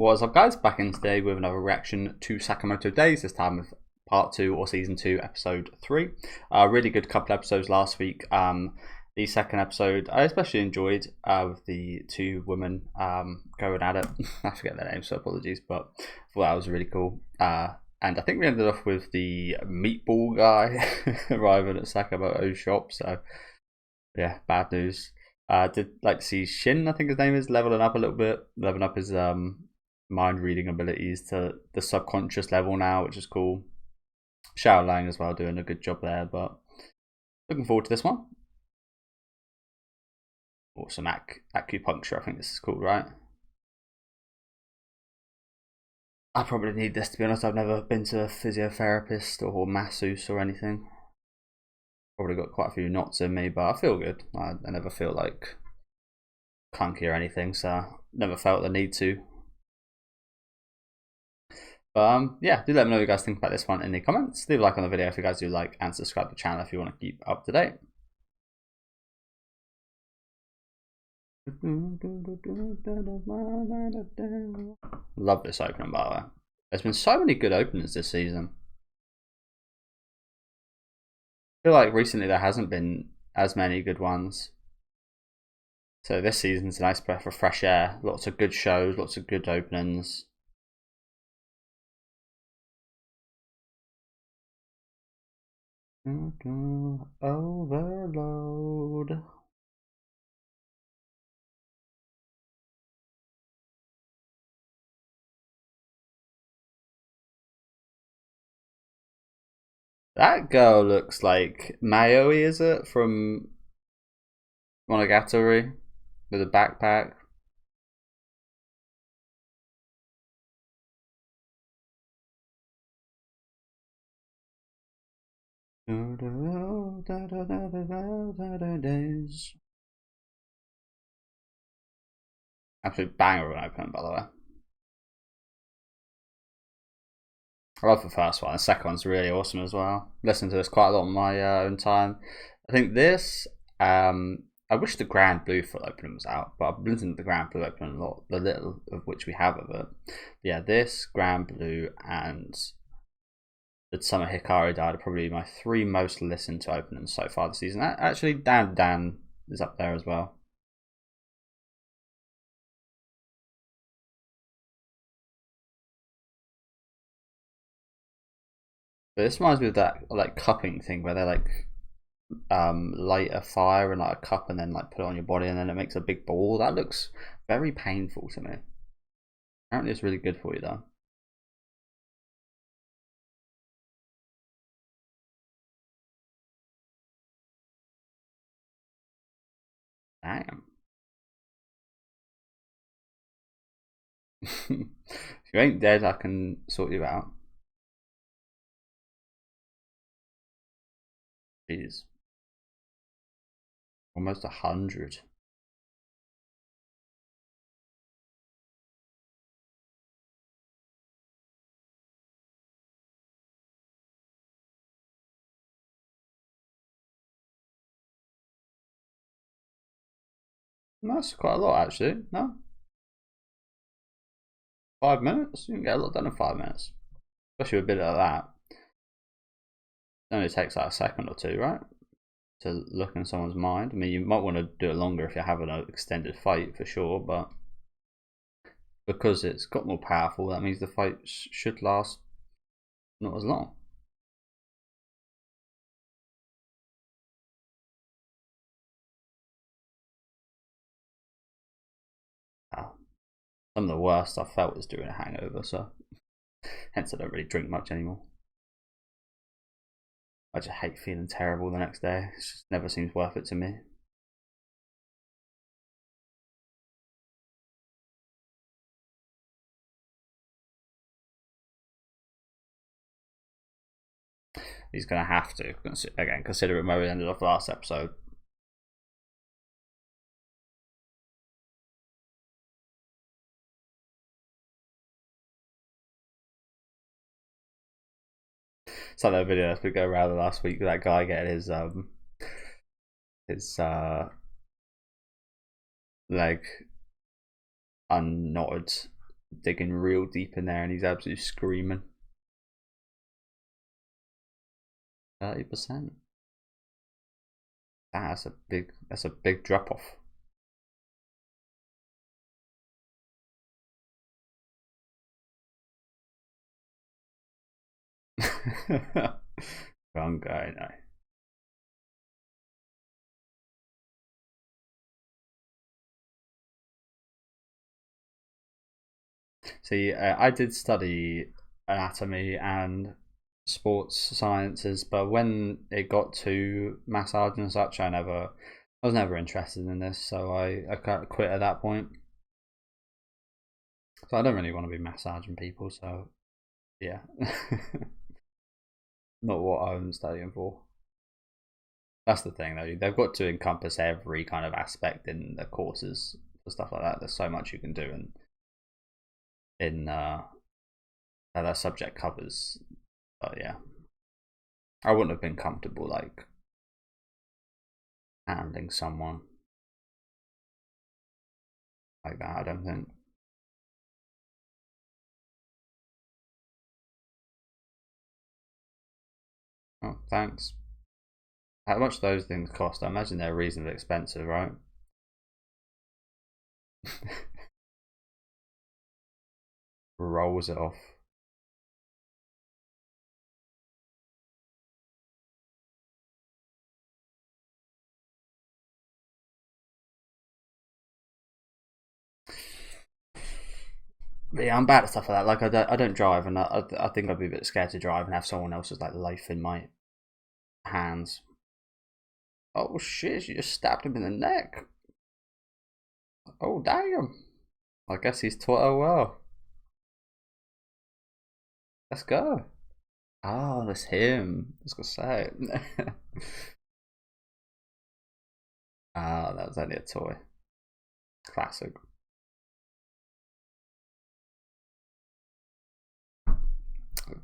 What's up, guys? Back in today with another reaction to Sakamoto Days, this time with part 2 or season 2, episode 3. Really good couple episodes last week. The second episode I especially enjoyed with the two women going at it. I forget their names, so apologies, but I thought that was really cool. And I think we ended off with the meatball guy arriving at Sakamoto's shop, so yeah, bad news. Did like to see Shin, I think his name is, leveling up a little bit, leveling up his mind reading abilities to the subconscious level now, which is cool. Xiao Lang as well doing a good job there, but looking forward to this one. Or some acupuncture, I think this is called, right? I probably need this, to be honest. I've never been to a physiotherapist or masseuse or anything. Probably got quite a few knots in me, but I feel good. I never feel like clunky or anything, so never felt the need to. But yeah, do let me know what you guys think about this one in the comments. Leave a like on the video if you guys do like, and subscribe to the channel if you want to keep up to date. Love this opening, by the way. There's been so many good openers this season. I feel like recently there hasn't been as many good ones. So this season's a nice breath of fresh air. Lots of good shows, lots of good openings. Overload. That girl looks like Mayoi, is it? From Monogatari with a backpack. Absolute banger of an opening, by the way. I love the first one. The second one's really awesome as well. Listened to this quite a lot on my own time. I think this, I wish the Grand Blue full opening was out, but I've listened to the Grand Blue opening a lot, the little of which we have of it. Yeah, this, Grand Blue, and the Summer Hikari Died are probably my 3 most listened to openings so far this season. Actually, Dan is up there as well. But this reminds me of that like cupping thing where they like light a fire in like a cup and then like put it on your body and then it makes a big ball. That looks very painful to me. Apparently it's really good for you though. Damn. If you ain't dead, I can sort you out. Jeez. Almost 100. That's quite a lot actually, no? 5 minutes? You can get a lot done in 5 minutes. Especially with a bit of that. It only takes like a second or two, right? To look in someone's mind. I mean, you might want to do it longer if you're having an extended fight for sure, but because it's got more powerful, that means the fight should last not as long. Some of the worst I felt was during a hangover, so hence I don't really drink much anymore. I just hate feeling terrible the next day. It just never seems worth it to me. He's gonna have to, again, considering where we ended off last episode. It's like that video we go around last week, that guy getting his leg unknotted digging real deep in there, and he's absolutely screaming. 30%. That's a big drop off. Wrong guy, no. See, I did study anatomy and sports sciences, but when it got to massage and such, I was never interested in this, so I kind of quit at that point. So I don't really want to be massaging people, so yeah, not what I'm studying for. That's the thing, though. They've got to encompass every kind of aspect in the courses for stuff like that. There's so much you can do in that that subject covers. But yeah, I wouldn't have been comfortable like handling someone like that. I don't think. Oh, thanks. How much those things cost? I imagine they're reasonably expensive, right? Rolls it off. But yeah, I'm bad at stuff like that. Like I don't drive, and I think I'd be a bit scared to drive and have someone else's like life in my hands. Oh shit! You just stabbed him in the neck. Oh damn! I guess he's taught her well. Let's go. Oh, that's him. I was gonna say. Ah, that was only a toy. Classic.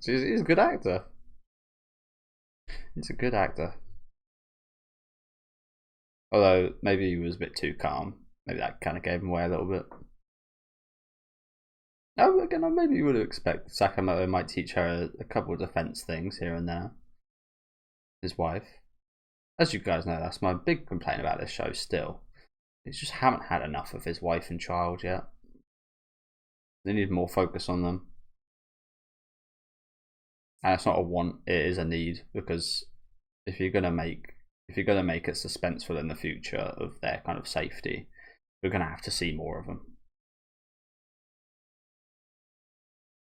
He's a good actor. He's a good actor. Although maybe he was a bit too calm. Maybe that kind of gave him away a little bit. Oh, again, maybe you would have expected Sakamoto might teach her a couple of defense things here and there. His wife. As you guys know, that's my big complaint about this show still. They just haven't had enough of his wife and child yet. They need more focus on them. And it's not a want, it is a need, because if you're gonna make it suspenseful in the future of their kind of safety, we're gonna have to see more of them.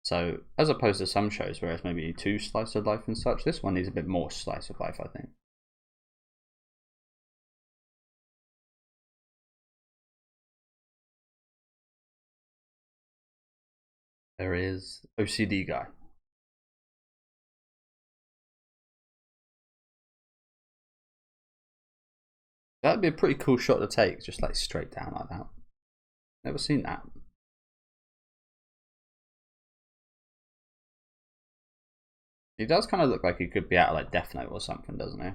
So as opposed to some shows where it's maybe too slice of life and such, this one needs a bit more slice of life, I think. There is OCD guy. That'd be a pretty cool shot to take, just like straight down like that. Never seen that. He does kind of look like he could be out of like Death Note or something, doesn't he?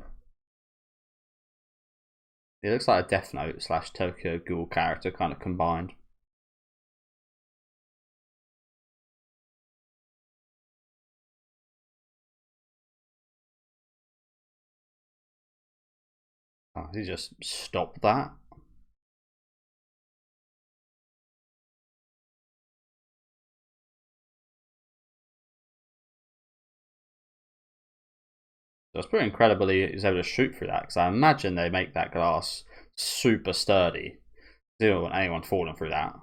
He looks like a Death Note slash Tokyo Ghoul character kind of combined. Oh, he just stopped that. So it's pretty incredible he was able to shoot through that, because I imagine they make that glass super sturdy. You don't want anyone falling through that.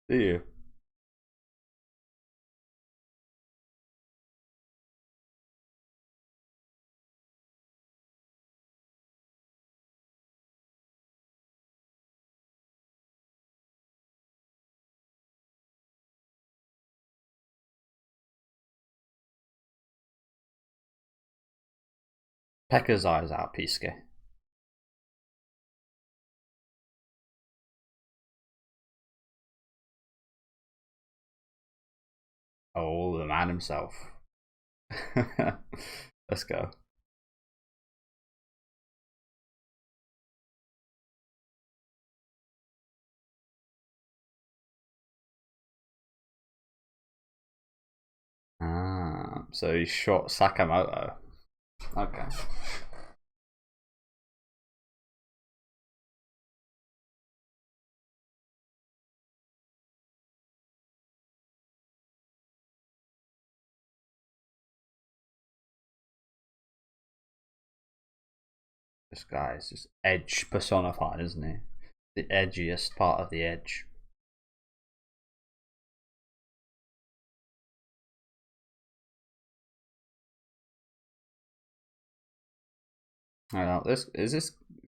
Do you? Pekka's eyes out, Piske. Oh, the man himself. Let's go. Ah, so he shot Sakamoto. Okay. This guy is just edge personified, isn't he? The edgiest part of the edge. I don't know, this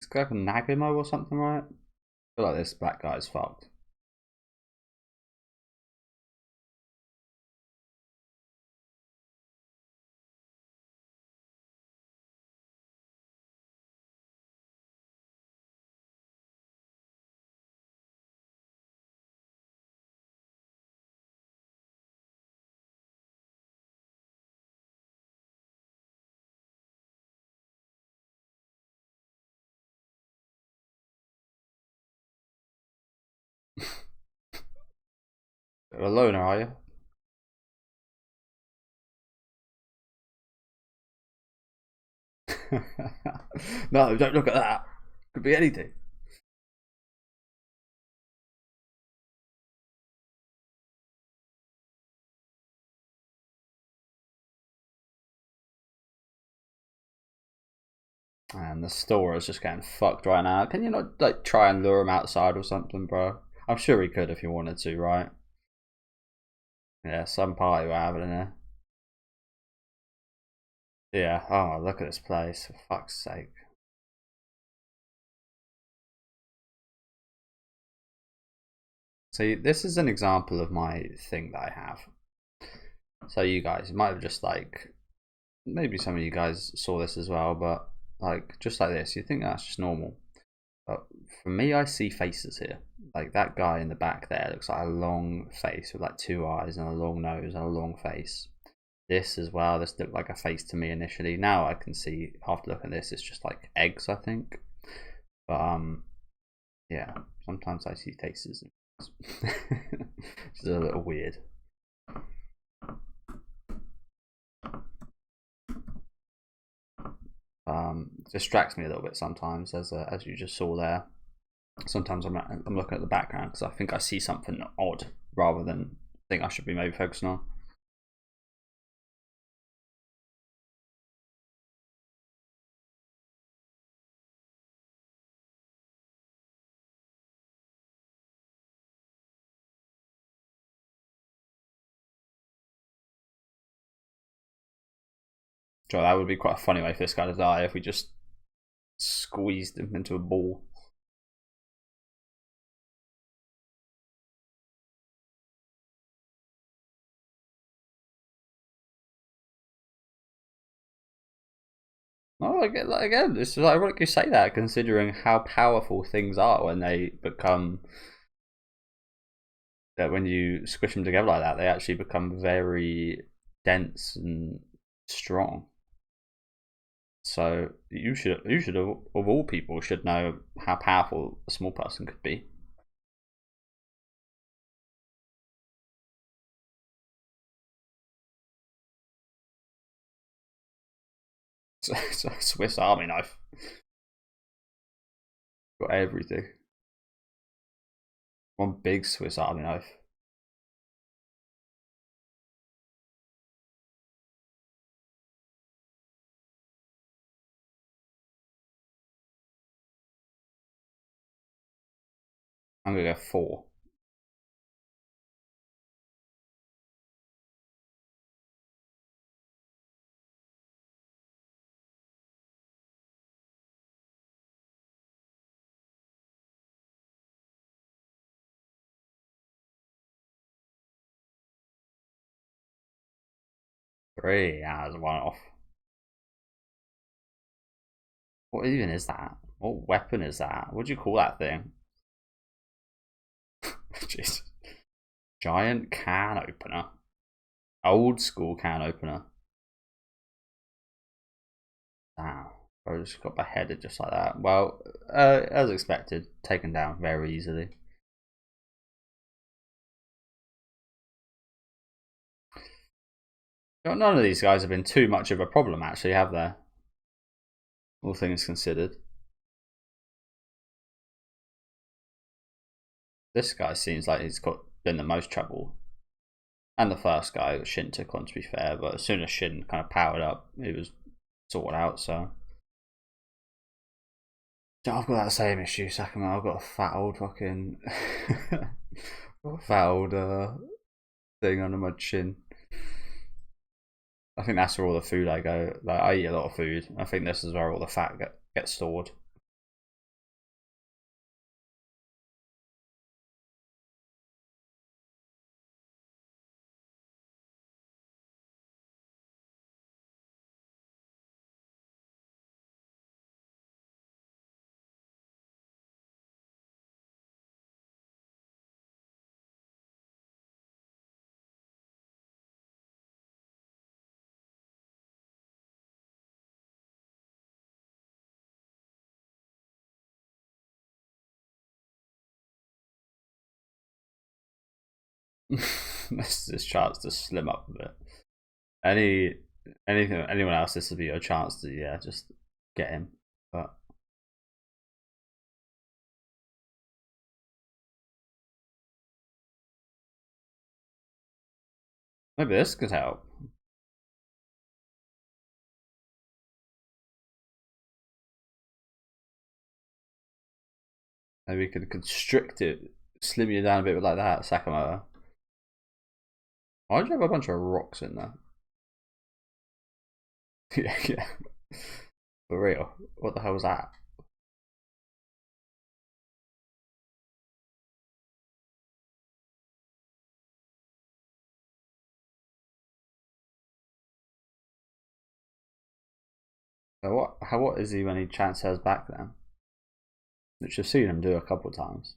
guy called Nagimo or something, right? I feel like this black guy's fucked. You're a loner, are you? No, don't look at that. Could be anything. And the store is just getting fucked right now. Can you not like try and lure him outside or something, bro? I'm sure he could if he wanted to, right? Yeah, some party we're having in there. Yeah. Oh, look at this place. For fuck's sake. See, this is an example of my thing that I have. So you guys might have just like maybe some of you guys saw this as well, but like just like this, you think that's just normal. But for me, I see faces here. Like that guy in the back there looks like a long face with like two eyes and a long nose and a long face. This as well, this looked like a face to me initially. Now I can see after looking at this, it's just like eggs, I think. But yeah, sometimes I see faces. It's a little weird. Distracts me a little bit sometimes, as you just saw there. Sometimes I'm looking at the background because I think I see something odd rather than think I should be maybe focusing on. So that would be quite a funny way for this guy to die if we just squeezed him into a ball. No, again, it's ironic you say that, considering how powerful things are when they become that when you squish them together like that, they actually become very dense and strong. So you should of all people should know how powerful a small person could be. It's a Swiss Army knife, got everything. One big Swiss Army knife. I'm gonna go 4. 3 hours, one off. What even is that? What weapon is that? What do you call that thing? Jeez. Giant can opener. Old school can opener. Damn. I just got beheaded just like that. Well, as expected, taken down very easily. None of these guys have been too much of a problem, actually, have they? All things considered. This guy seems like he's been the most trouble. And the first guy, Shin, took on, to be fair, but as soon as Shin kind of powered up, he was sorted out, so. I've got that same issue, Sakamoto. I've got a fat old fucking. got a fat old thing under my chin. I think that's where all the food I go. Like, I eat a lot of food. I think this is where all the fat gets stored. This is his chance to slim up a bit. Anyone else, this would be your chance to just get him. But maybe this could help. Maybe we could constrict it, slim you down a bit like that, Sakamoto. Why'd you have a bunch of rocks in there? yeah. For real. What the hell was that? So what is he when he transfers back then? Which I've seen him do a couple of times.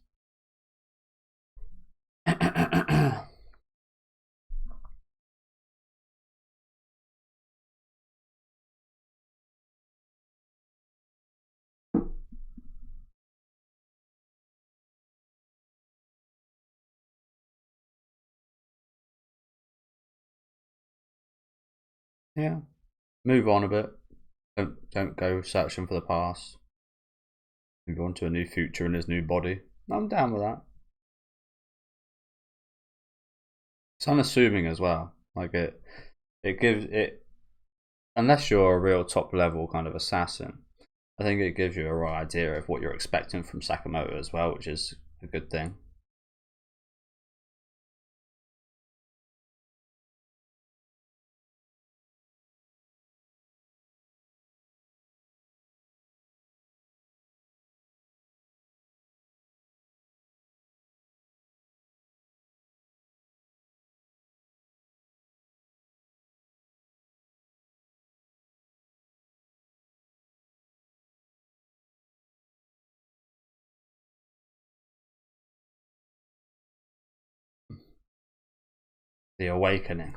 Yeah. Move on a bit. Don't go searching for the past. Move on to a new future in his new body. I'm down with that. It's unassuming as well. Like it gives it, unless you're a real top level kind of assassin, I think it gives you a right idea of what you're expecting from Sakamoto as well, which is a good thing. The awakening.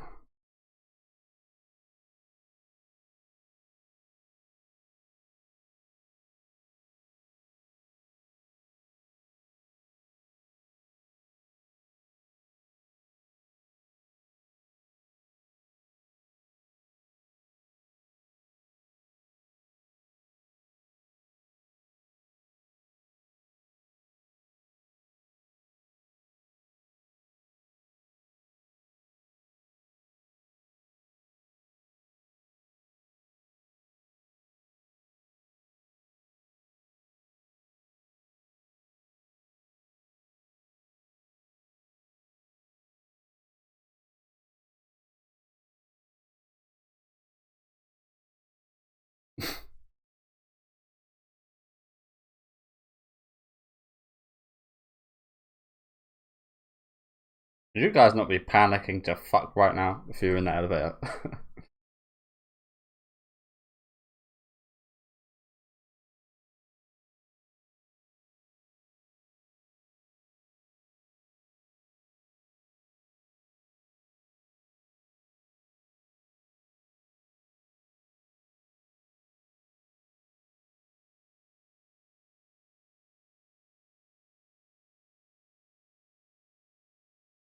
Should you guys not be panicking to fuck right now if you're in that elevator?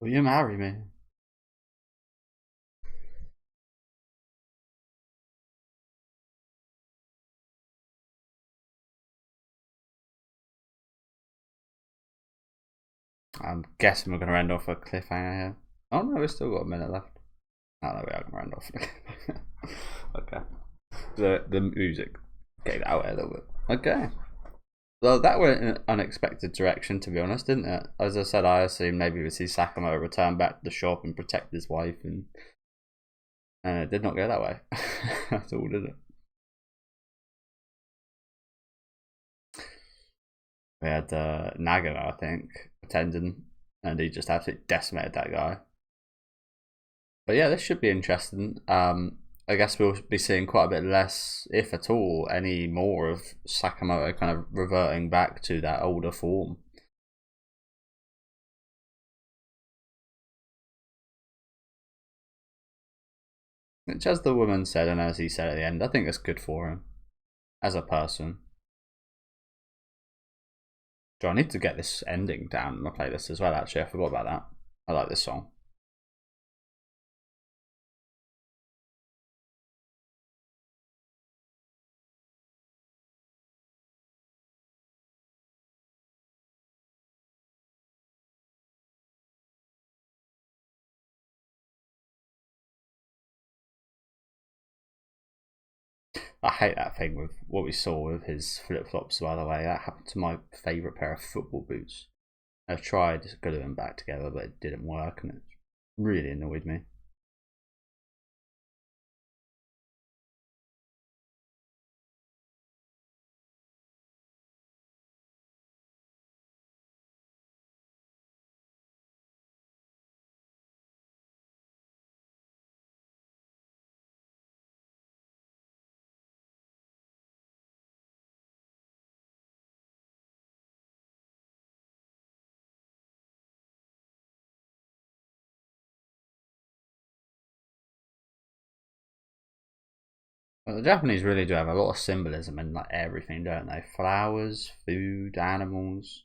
Will you marry me? I'm guessing we're going to end off a cliffhanger here. Oh no, we've still got a minute left. Oh no, we are going to end off. Okay. The music gave it out a little bit. Okay. Well, that went in an unexpected direction, to be honest, didn't it? As I said, I assumed maybe we'd see Sakamoto return back to the shop and protect his wife, and it did not go that way at all, did it? We had Nagano, I think, attending, and he just absolutely decimated that guy. But yeah, this should be interesting. I guess we'll be seeing quite a bit less, if at all, any more of Sakamoto kind of reverting back to that older form. Which, as the woman said, and as he said at the end, I think that's good for him as a person. Do I need to get this ending down in my playlist as well? Actually, I forgot about that. I like this song. I hate that thing with what we saw with his flip flops, by the way. That happened to my favourite pair of football boots. I've tried to get them back together, but it didn't work, and it really annoyed me. Well, the Japanese really do have a lot of symbolism in like everything, don't they? Flowers, food, animals.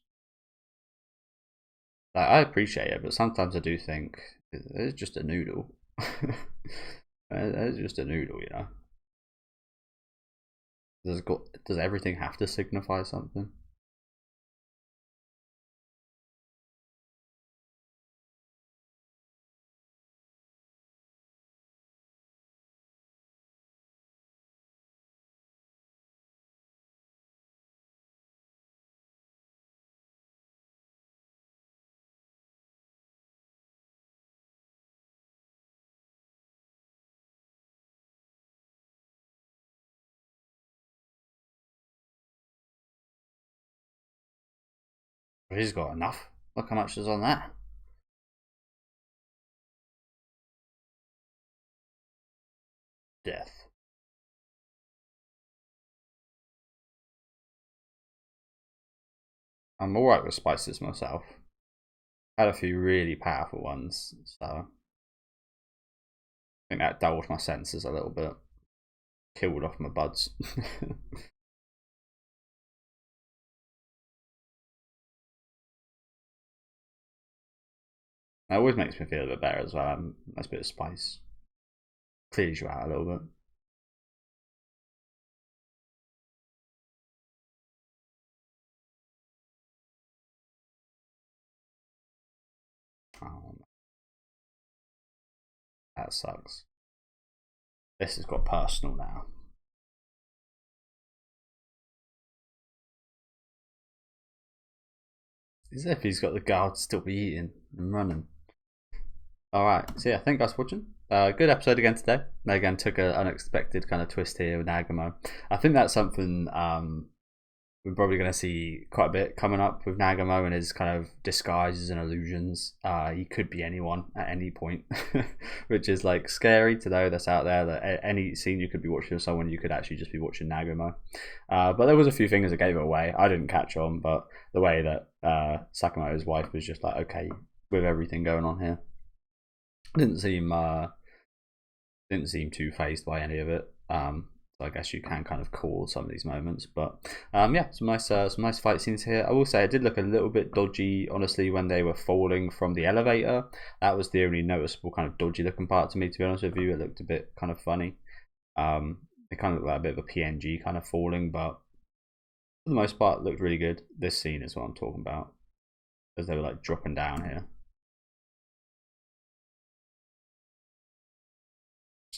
Like, I appreciate it, but sometimes I do think it's just a noodle. It's just a noodle, you know. Does everything have to signify something? He's got enough. Look how much is on that. Death. I'm alright with spices myself. I had a few really powerful ones, so I think that dulled my senses a little bit. Killed off my buds. It always makes me feel a bit better as well. A nice bit of spice clears you out a little bit. Oh, that sucks. This has got personal now. As if he's got the guard to still be eating and running. Alright, so yeah, thank you guys for watching. Good episode again today. Again, took an unexpected kind of twist here with Nagamo. I think that's something we're probably going to see quite a bit coming up with Nagamo and his kind of disguises and illusions. He could be anyone at any point, which is like scary to know that's out there, that any scene you could be watching with someone, you could actually just be watching Nagamo. But there was a few things that gave it away. I didn't catch on, but the way that Sakamoto's wife was just like, okay, with everything going on here, didn't seem too phased by any of it. So I guess you can kind of call some of these moments, but yeah, some nice fight scenes here. I will say it did look a little bit dodgy, honestly, when they were falling from the elevator. That was the only noticeable kind of dodgy looking part to me, to be honest with you. It looked a bit kind of funny. It kind of looked like a bit of a PNG kind of falling, but for the most part, it looked really good. This scene is what I'm talking about, as they were like dropping down here.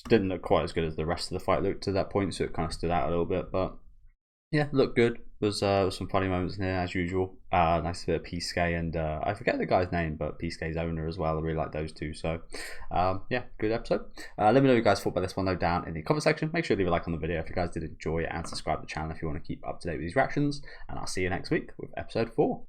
Didn't look quite as good as the rest of the fight looked to that point, so it kind of stood out a little bit. But yeah, looked good. Was some funny moments in there as usual. Nice bit of Peasuke and I forget the guy's name, but Peasuke's owner as well. I really like those two. So yeah, good episode. Let me know what you guys thought about this one though down in the comment section. Make sure to leave a like on the video if you guys did enjoy it, and subscribe to the channel if you want to keep up to date with these reactions. And I'll see you next week with episode 4.